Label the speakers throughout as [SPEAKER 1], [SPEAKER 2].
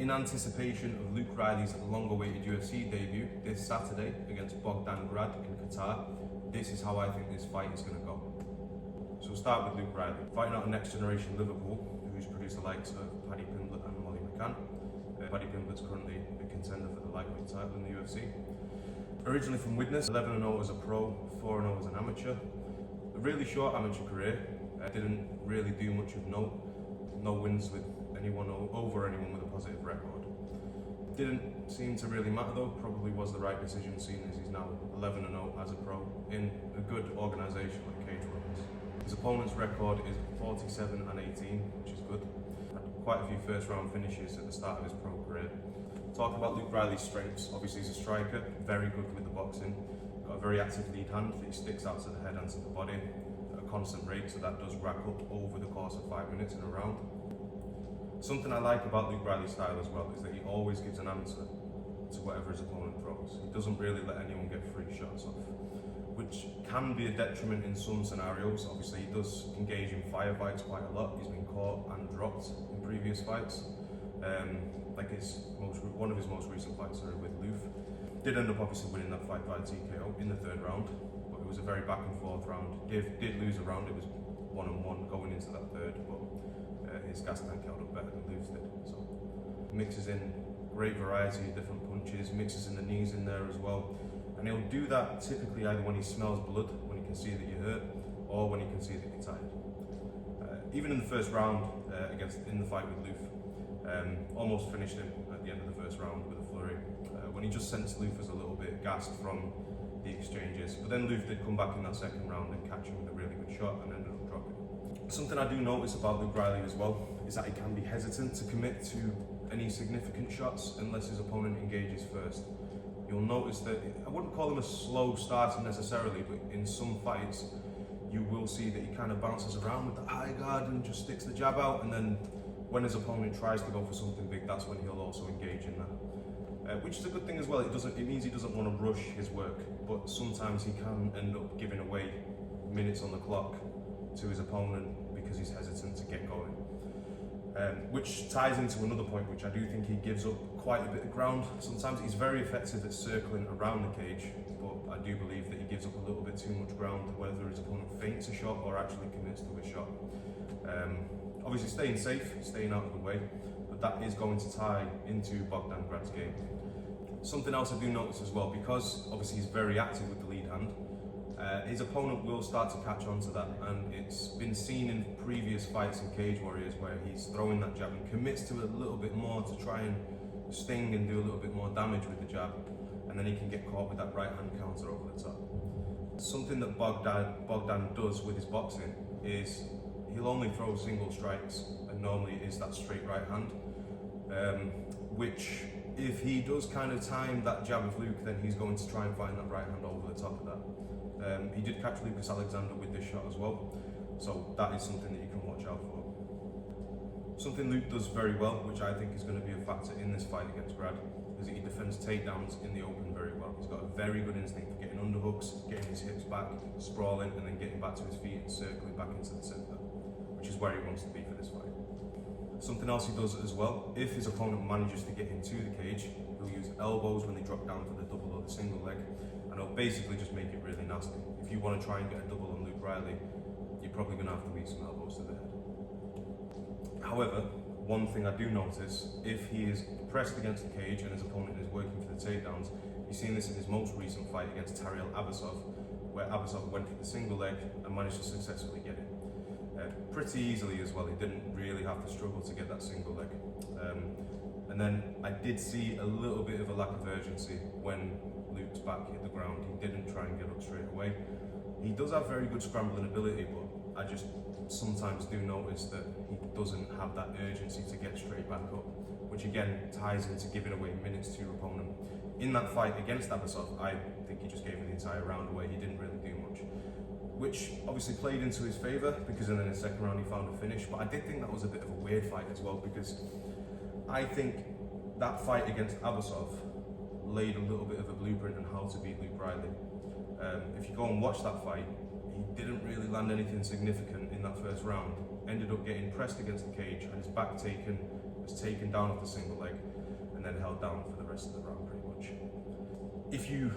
[SPEAKER 1] in anticipation of Luke Riley's long-awaited UFC debut this Saturday against Bogdan Grad in Qatar, this is how I think this fight is going to go. So we'll start with Luke Riley, fighting out of next generation Liverpool, who's produced the likes of Paddy Pimblett and Molly McCann. Paddy Pimblett's currently a contender for the lightweight title in the UFC. Originally from Widnes, 11-0 as a pro, 4-0 as an amateur. A really short amateur career, didn't really do much of note. No wins with anyone over anyone with a positive record. Didn't seem to really matter though, probably was the right decision seeing as he's now 11-0 as a pro in a good organisation like Cage Warriors. His opponent's record is 47-18, which is good. Had quite a few first round finishes at the start of his pro career. Talking about Luke Riley's strengths, obviously he's a striker, very good with the boxing. Got a very active lead hand that he sticks out to the head and to the body at a constant rate, so that does rack up over the course of 5 minutes in a round. Something I like about Luke Riley's style as well is that he always gives an answer to whatever his opponent throws. He doesn't really let anyone get free shots off, which can be a detriment in some scenarios. Obviously he does engage in firefights quite a lot. He's been caught and dropped in previous fights. Like one of his most recent fights with Loof. Did end up obviously winning that fight by TKO in the 3rd round, but it was a very back and forth round. Did lose a round, it was 1-1 going into that 3rd, but his gas tank held up better than Loof's did. So mixes in great variety of different punches, mixes in the knees in there as well. And he'll do that typically either when he smells blood, when he can see that you're hurt, or when he can see that you're tired. Even in the 1st round in the fight with Loof, almost finished him at the end of the 1st round with a flurry, when he just sensed Loof was a little bit gassed from the exchanges. But then Loof did come back in that 2nd round and catch him with a really good shot and ended up dropping. Something I do notice about Luke Riley as well is that he can be hesitant to commit to any significant shots unless his opponent engages first. You'll notice that, I wouldn't call him a slow starter necessarily, but in some fights you will see that he kind of bounces around with the high guard and just sticks the jab out, and then when his opponent tries to go for something big, that's when he'll also engage in that. Which is a good thing as well. It means he doesn't want to rush his work, but sometimes he can end up giving away minutes on the clock to his opponent because he's hesitant to get going. Which ties into another point, which I do think he gives up quite a bit of ground. Sometimes he's very effective at circling around the cage, but I do believe that he gives up a little bit too much ground, whether his opponent feints a shot or actually commits to a shot. Obviously staying safe, staying out of the way, but that is going to tie into Bogdan Grad's game. Something else I do notice as well, because obviously he's very active with the lead hand, his opponent will start to catch on to that, and it's been seen in previous fights in Cage Warriors where he's throwing that jab and commits to a little bit more to try and sting and do a little bit more damage with the jab, and then he can get caught with that right hand counter over the top. Something that Bogdan does with his boxing is he'll only throw single strikes, and normally it is that straight right hand, which if he does kind of time that jab of Luke, then he's going to try and find that right hand over the top of that. He did catch Lucas Alexander with this shot as well, so that is something that you can watch out for. Something Luke does very well, which I think is going to be a factor in this fight against Grad, is that he defends takedowns in the open very well. He's got a very good instinct for getting underhooks, getting his hips back, sprawling, and then getting back to his feet and circling back into the centre, which is where he wants to be for this fight. Something else he does as well, if his opponent manages to get into the cage, he'll use elbows when they drop down for the double or the single leg, and he'll basically just make it really nasty. If you want to try and get a double on Luke Riley, you're probably going to have to eat some elbows to the head. However, one thing I do notice, if he is pressed against the cage and his opponent is working for the takedowns, you've seen this in his most recent fight against Tariel Abasov, where Abasov went for the single leg and managed to successfully get it. Pretty easily as well. He didn't really have to struggle to get that single leg. And then I did see a little bit of a lack of urgency when Luke's back hit the ground. He didn't try and get up straight away. He does have very good scrambling ability, but I just sometimes do notice that he doesn't have that urgency to get straight back up, which again ties into giving away minutes to your opponent. In that fight against Abasov, I think he just gave him the entire round away. He didn't really do much, which obviously played into his favour, because then in the 2nd round he found a finish. But I did think that was a bit of a weird fight as well, because I think that fight against Abasov laid a little bit of a blueprint on how to beat Luke Riley. If you go and watch that fight, he didn't really land anything significant in that 1st round. Ended up getting pressed against the cage, had his back taken, was taken down off the single leg and then held down for the rest of the round pretty much. If you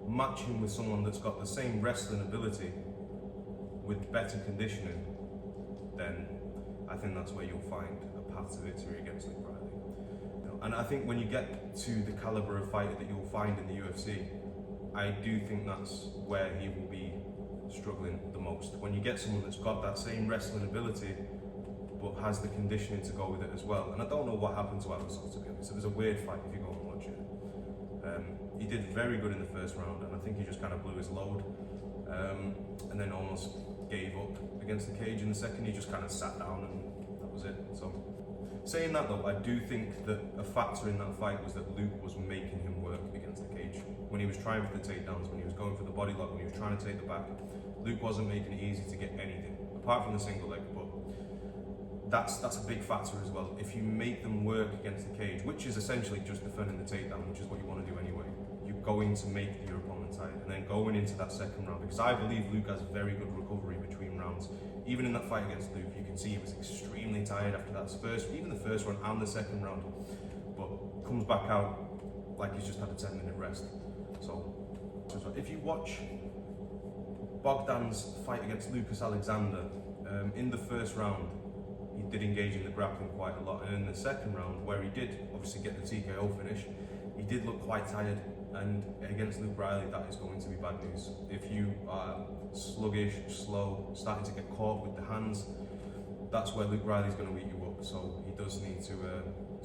[SPEAKER 1] match him with someone that's got the same wrestling ability with better conditioning, then I think that's where you'll find a path to victory against Luke Riley. And I think when you get to the caliber of fighter that you'll find in the UFC, I do think that's where he will be struggling the most. When you get someone that's got that same wrestling ability but has the conditioning to go with it as well. And I don't know what happened to Adesanya, to be honest. It was a weird fight if you go and watch it. He did very good in the first round, and I think he just kind of blew his load, and then almost gave up against the cage in the second. He just kind of sat down and that was it. So saying that though, I do think that a factor in that fight was that Luke was making him work against the cage. When he was trying for the takedowns, when he was going for the body lock, when he was trying to take the back, Luke wasn't making it easy to get anything, apart from the single leg. But that's a big factor as well. If you make them work against the cage, which is essentially just defending the takedown, which is what you want to do anyway, you're going to make your opponent tired. And then going into that second round, because I believe Luke has very good recovery between rounds. Even in that fight against Luke, you can see he was extremely tired after that even the first round and the second round, but comes back out like he's just had a 10-minute rest. So if you watch Bogdan's fight against Lucas Alexander, in the first round, he did engage in the grappling quite a lot, and in the second round, where he did obviously get the TKO finish, he did look quite tired. And against Luke Riley, that is going to be bad news. If you are sluggish, slow, starting to get caught with the hands, that's where Luke Riley's going to eat you up. So he does need to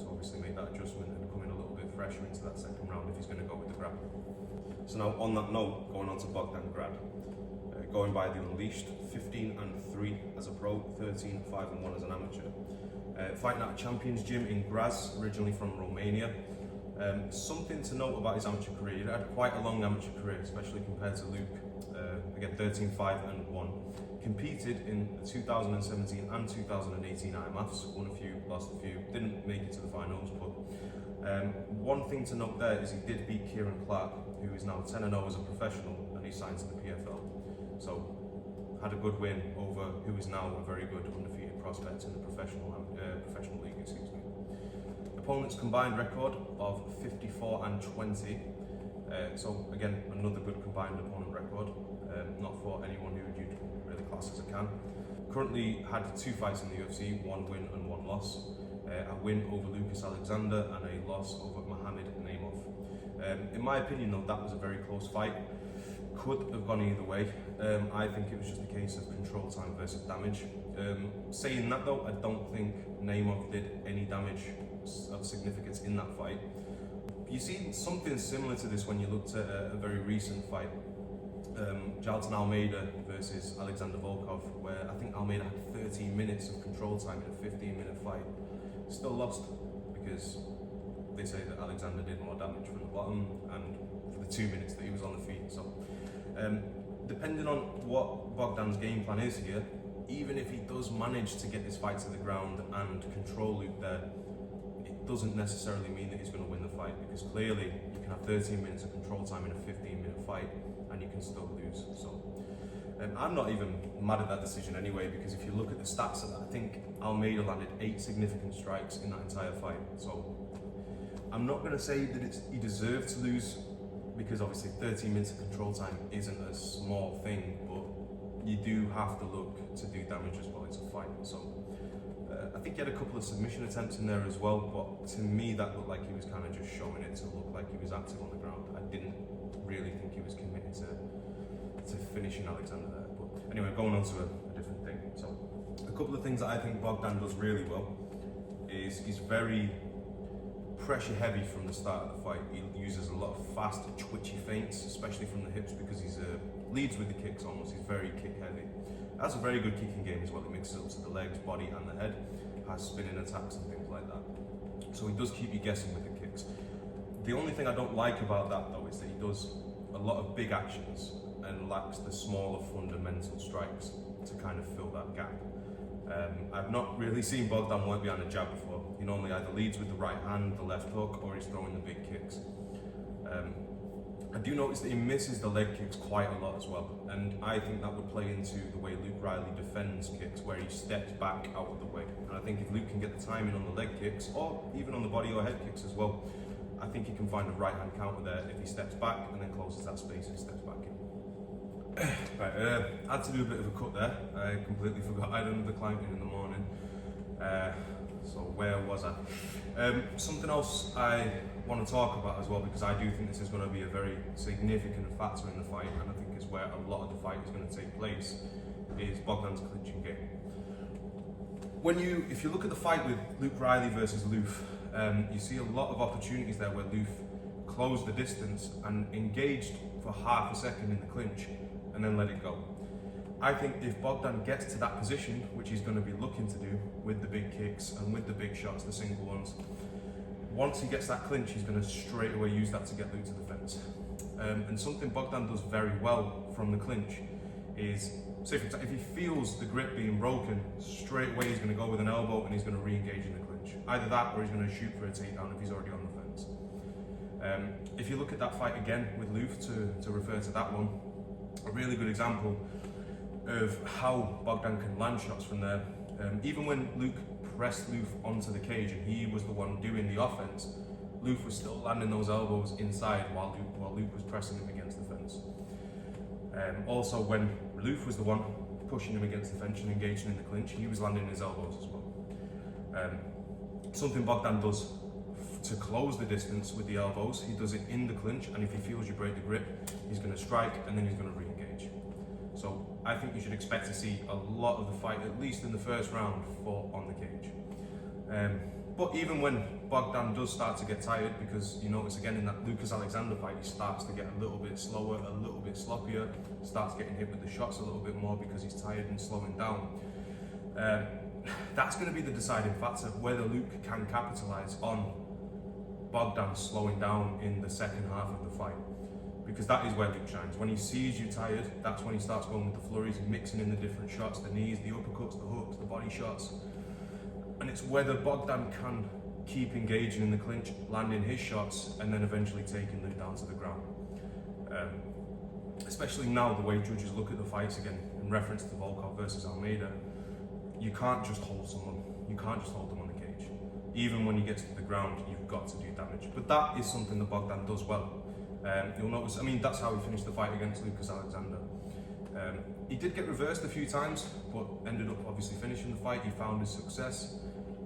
[SPEAKER 1] obviously make that adjustment and come in a little bit fresher into that second round if he's going to go with the grappling. So now, on that note, going on to Bogdan Grad. Going by the Unleashed, 15-3 as a pro, 13-5-1 as an amateur. Fighting at a Champions Gym in Graz, originally from Romania. Something to note about his amateur career, he had quite a long amateur career, especially compared to Luke. Again, 13-5-1. Competed in the 2017 and 2018 IMAFs, won a few, lost a few, didn't make it to the finals, but one thing to note there is he did beat Kieran Clark, who is now 10-0 as a professional, and he signed to the PFL. So, had a good win over who is now a very good undefeated prospect in the professional league, excuse me. Opponent's combined record of 54-20. So again, another good combined opponent record. Not for anyone who you'd really class as a can. Currently had 2 fights in the UFC, 1 win and 1 loss. A win over Lucas Alexander and a loss over Mohamed Naimov. In my opinion though, that was a very close fight. Could have gone either way. I think it was just a case of control time versus damage. Saying that though, I don't think Naimov did any damage of significance in that fight. You see something similar to this when you looked at a very recent fight. Jailton Almeida versus Alexander Volkov, where I think Almeida had 13 minutes of control time in a 15-minute fight. Still lost because they say that Alexander did more damage from the bottom and for the 2 minutes that he was on the feet. So depending on what Bogdan's game plan is here, even if he does manage to get this fight to the ground and control Luke there, it doesn't necessarily mean that he's going to win the fight, because clearly you can have 13 minutes of control time in a 15-minute fight and you can still lose. So I'm not even mad at that decision anyway, because if you look at the stats of that, I think Almeida landed 8 significant strikes in that entire fight. So I'm not going to say that he deserved to lose, because obviously 13 minutes of control time isn't a small thing, but you do have to look to do damage as well. It's a fight. So I think he had a couple of submission attempts in there as well, but to me that looked like he was kind of just showing it to look like he was active on the ground. I didn't really think he was committed to finishing Alexander there. But anyway, going on to a different thing. So a couple of things that I think Bogdan does really well is he's very pressure heavy from the start of the fight. He uses a lot of fast, twitchy feints, especially from the hips, because he's leads with the kicks almost. He's very kick heavy. Has a very good kicking game as well. He mixes up to the legs, body and the head. Has spinning attacks and things like that. So he does keep you guessing with the kicks. The only thing I don't like about that though is that he does a lot of big actions and lacks the smaller fundamental strikes to kind of fill that gap. I've not really seen Bogdan work behind a jab before. He normally either leads with the right hand, the left hook, or he's throwing the big kicks. I do notice that he misses the leg kicks quite a lot as well, and I think that would play into the way Luke Riley defends kicks, where he steps back out of the way. And I think if Luke can get the timing on the leg kicks, or even on the body or head kicks as well, I think he can find a right hand counter there if he steps back and then closes that space and steps back in. Right, I had to do a bit of a cut there. I completely forgot I had another client in the morning. So where was I? Something else I want to talk about as well, because I do think this is going to be a very significant factor in the fight, and I think is where a lot of the fight is going to take place, is Bogdan's clinching game. If you look at the fight with Luke Riley versus Loof, you see a lot of opportunities there where Loof closed the distance and engaged for half a second in the clinch and then let it go. I think if Bogdan gets to that position, which he's going to be looking to do with the big kicks and with the big shots, the single ones, once he gets that clinch, he's going to straight away use that to get Luke to the fence. And something Bogdan does very well from the clinch is, say for example, if he feels the grip being broken, straight away he's going to go with an elbow and he's going to re-engage in the clinch. Either that or he's going to shoot for a takedown if he's already on the fence. If you look at that fight again with Loof, to refer to that one, a really good example of how Bogdan can land shots from there. Even when Luke pressed Loof onto the cage and he was the one doing the offense, Loof was still landing those elbows inside while Luke was pressing him against the fence. Also, when Loof was the one pushing him against the fence and engaging in the clinch, he was landing his elbows as well. Something Bogdan does to close the distance with the elbows, he does it in the clinch, and if he feels you break the grip, he's going to strike and then he's going to re-engage. So I think you should expect to see a lot of the fight, at least in the first round, fall on the cage. But even when Bogdan does start to get tired, because you notice again in that Lucas Alexander fight, he starts to get a little bit slower, a little bit sloppier, starts getting hit with the shots a little bit more because he's tired and slowing down. That's going to be the deciding factor, whether Luke can capitalise on Bogdan slowing down in the second half of the fight. Because that is where Luke shines. When he sees you tired, that's when he starts going with the flurries, mixing in the different shots, the knees, the uppercuts, the hooks, the body shots. And it's whether Bogdan can keep engaging in the clinch, landing his shots, and then eventually taking Luke down to the ground. Especially now, the way judges look at the fights again, in reference to Volkov versus Almeida, you can't just hold someone. You can't just hold them on the cage. Even when he gets to the ground, you've got to do damage. But that is something that Bogdan does well. You'll notice, that's how he finished the fight against Lucas Alexander. He did get reversed a few times, but ended up obviously finishing the fight. He found his success.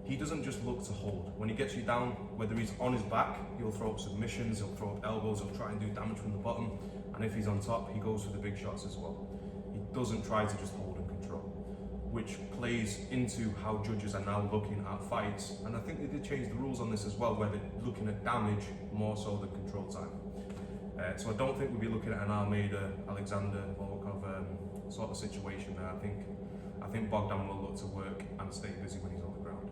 [SPEAKER 1] He doesn't just look to hold. When he gets you down, whether he's on his back, he'll throw up submissions, he'll throw up elbows, he'll try and do damage from the bottom. And if he's on top, he goes for the big shots as well. He doesn't try to just hold and control, which plays into how judges are now looking at fights. And I think they did change the rules on this as well, where they're looking at damage more so than control time. So I don't think we'll be looking at an Almeida, Alexander, Volkov sort of situation there. I think Bogdan will look to work and stay busy when he's on the ground.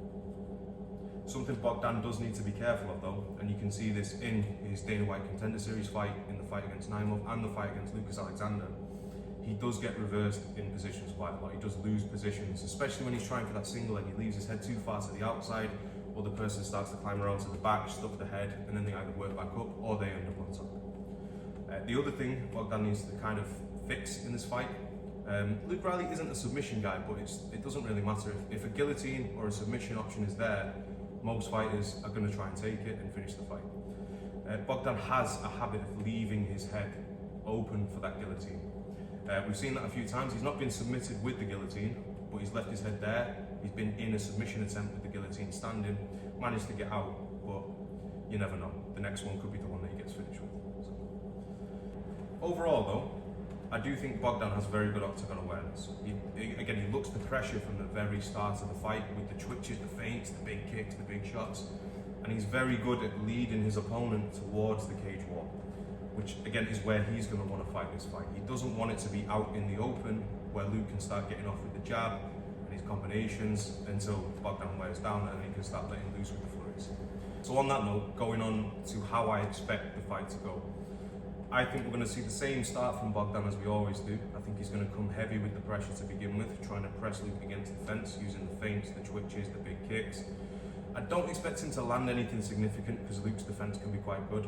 [SPEAKER 1] Something Bogdan does need to be careful of though, and you can see this in his Dana White Contender Series fight, in the fight against Naimov and the fight against Lucas Alexander, he does get reversed in positions quite a lot. He does lose positions, especially when he's trying for that single leg. He leaves his head too far to the outside, or the person starts to climb around to the back, stuff the head, and then they either work back up or they end up on top. The other thing Bogdan needs to kind of fix in this fight, Luke Riley isn't a submission guy, but it doesn't really matter. If a guillotine or a submission option is there, most fighters are going to try and take it and finish the fight. Bogdan has a habit of leaving his head open for that guillotine. We've seen that a few times. He's not been submitted with the guillotine, but he's left his head there. He's been in a submission attempt with the guillotine standing, managed to get out, but you never know. The next one could be the one that he gets finished with. So. Overall though, I do think Bogdan has very good octagon awareness. He looks the pressure from the very start of the fight with the twitches, the feints, the big kicks, the big shots. And he's very good at leading his opponent towards the cage wall, which again is where he's going to want to fight this fight. He doesn't want it to be out in the open where Luke can start getting off with the jab and his combinations until Bogdan wears down and he can start letting loose with the flurries. So on that note, going on to how I expect the fight to go. I think we're going to see the same start from Bogdan as we always do. I think he's going to come heavy with the pressure to begin with, trying to press Luke against the fence, using the feints, the twitches, the big kicks. I don't expect him to land anything significant because Luke's defense can be quite good.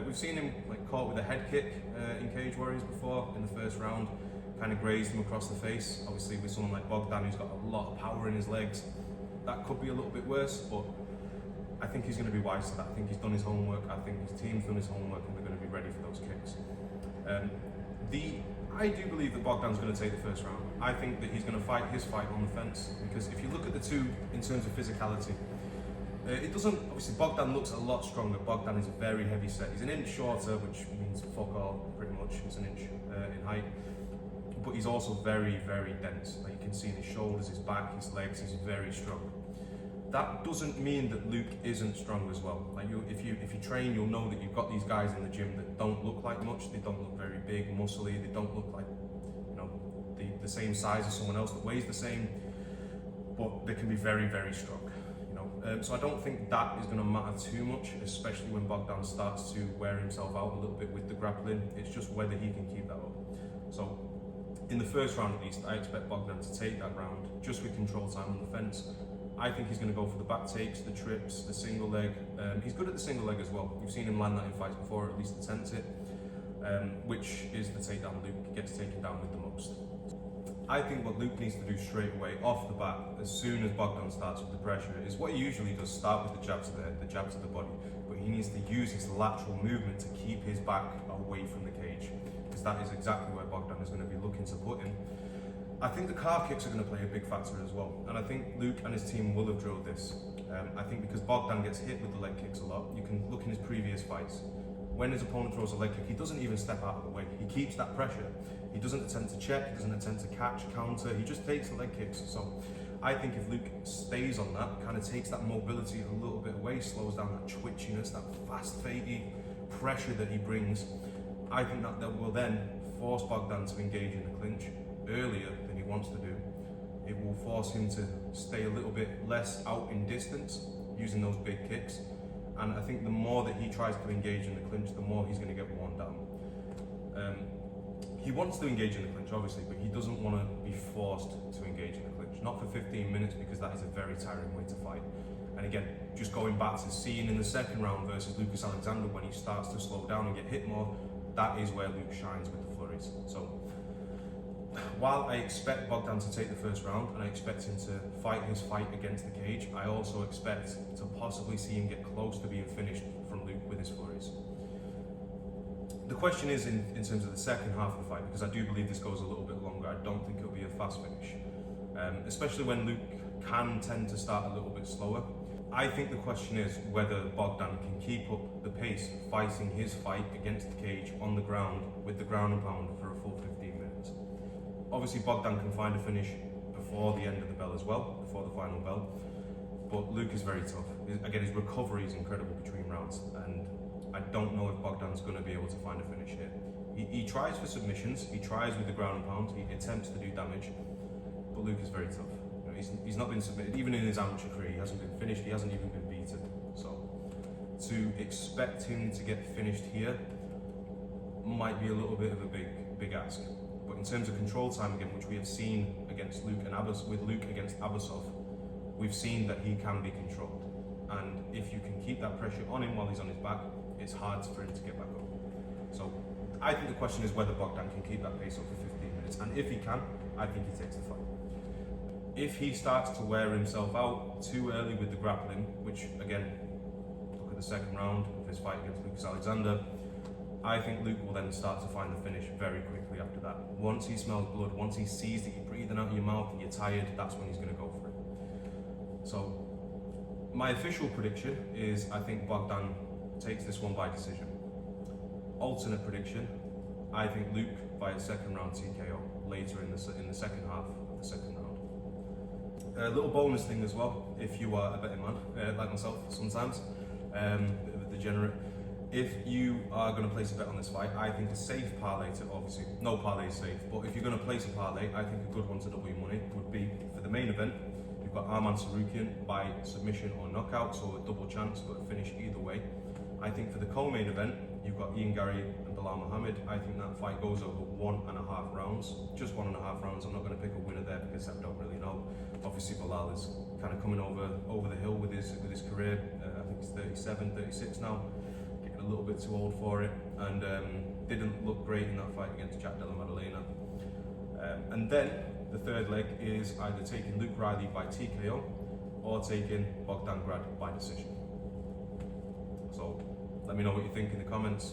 [SPEAKER 1] We've seen him caught with a head kick in Cage Warriors before in the first round, kind of grazed him across the face. Obviously with someone like Bogdan who's got a lot of power in his legs, that could be a little bit worse, but I think he's going to be wise to that. I think he's done his homework. I think his team's done his homework and they're going to be ready for those kicks. I do believe that Bogdan's going to take the first round. I think that he's going to fight his fight on the fence, because if you look at the two in terms of physicality, it doesn't, obviously Bogdan looks a lot stronger. Bogdan is very heavy set. He's an inch shorter, which means fuck all, pretty much. He's an inch in height. But he's also very, very dense. Like you can see in his shoulders, his back, his legs, he's very strong. That doesn't mean that Luke isn't strong as well. Like if you train, you'll know that you've got these guys in the gym that don't look like much. They don't look very big, muscly. They don't look like, you know, the same size as someone else that weighs the same. But they can be very, very strong. You know, so I don't think that is going to matter too much, especially when Bogdan starts to wear himself out a little bit with the grappling. It's just whether he can keep that up. So in the first round at least, I expect Bogdan to take that round just with control time on the fence. I think he's going to go for the back takes, the trips, the single leg. He's good at the single leg as well. You've seen him land that in fights before, or at least attempt it, which is the takedown Luke gets taken down with the most. I think what Luke needs to do straight away, off the bat, as soon as Bogdan starts with the pressure, is what he usually does, start with the jab to the body, but he needs to use his lateral movement to keep his back away from the cage, because that is exactly where Bogdan is going to be looking to put him. I think the calf kicks are going to play a big factor as well, and I think Luke and his team will have drilled this. I think because Bogdan gets hit with the leg kicks a lot, you can look in his previous fights. When his opponent throws a leg kick, he doesn't even step out of the way. He keeps that pressure. He doesn't attempt to check, he doesn't attempt to catch, counter, he just takes the leg kicks. So I think if Luke stays on that, kind of takes that mobility a little bit away, slows down that twitchiness, that fast fadey pressure that he brings, I think that will then force Bogdan to engage in the clinch earlier than he wants to do. It will force him to stay a little bit less out in distance using those big kicks, and I think the more that he tries to engage in the clinch, the more he's going to get worn down. He wants to engage in the clinch obviously, but he doesn't want to be forced to engage in the clinch, not for 15 minutes, because that is a very tiring way to fight. And again, just going back to seeing in the second round versus Lucas Alexander, when he starts to slow down and get hit more, that is where Luke shines with the flurries. So while I expect Bogdan to take the first round and I expect him to fight his fight against the cage, I also expect to possibly see him get close to being finished from Luke with his flurries. The question is in terms of the second half of the fight, because I do believe this goes a little bit longer. I don't think it'll be a fast finish, especially when Luke can tend to start a little bit slower. I think the question is whether Bogdan can keep up the pace fighting his fight against the cage on the ground with the ground and pound for a full 15 minutes. Obviously Bogdan can find a finish before the end of the bell as well, before the final bell, but Luke is very tough. Again, his recovery is incredible between rounds, and I don't know if Bogdan's going to be able to find a finish here. He tries for submissions, he tries with the ground and pound, he attempts to do damage, but Luke is very tough. You know, he's not been submitted, even in his amateur career, he hasn't been finished, he hasn't even been beaten. So to expect him to get finished here might be a little bit of a big ask. But in terms of control time again, which we have seen against Luke and with Luke against Abasov, we've seen that he can be controlled. And if you can keep that pressure on him while he's on his back, it's hard for him to get back up. So I think the question is whether Bogdan can keep that pace up for 15 minutes. And if he can, I think he takes the fight. If he starts to wear himself out too early with the grappling, which again, look at the second round of his fight against Lucas Alexander, I think Luke will then start to find the finish very quickly after that. Once he smells blood, once he sees that you're breathing out of your mouth and you're tired, that's when he's going to go for it. So my official prediction is I think Bogdan takes this one by decision. Alternate prediction, I think Luke by a second round TKO later in the second half of the second round. A little bonus thing as well, if you are a betting man, like myself sometimes, a bit of a degenerate. If you are going to place a bet on this fight, I think a safe parlay to, obviously no parlay is safe, but if you're going to place a parlay, I think a good one to double your money would be for the main event. You've got Arman Sarukian by submission or knockout, so a double chance for a finish either way. I think for the co-main event, you've got Ian Gary and Bilal Muhammad. I think that fight goes over 1.5 rounds, just 1.5 rounds. I'm not going to pick a winner there because I don't really know. Obviously, Bilal is kind of coming over the hill with his career. I think he's 37, 36 now, getting a little bit too old for it, and didn't look great in that fight against Jack Della Maddalena. And then the third leg is either taking Luke Riley by TKO or taking Bogdan Grad by decision. So let me know what you think in the comments.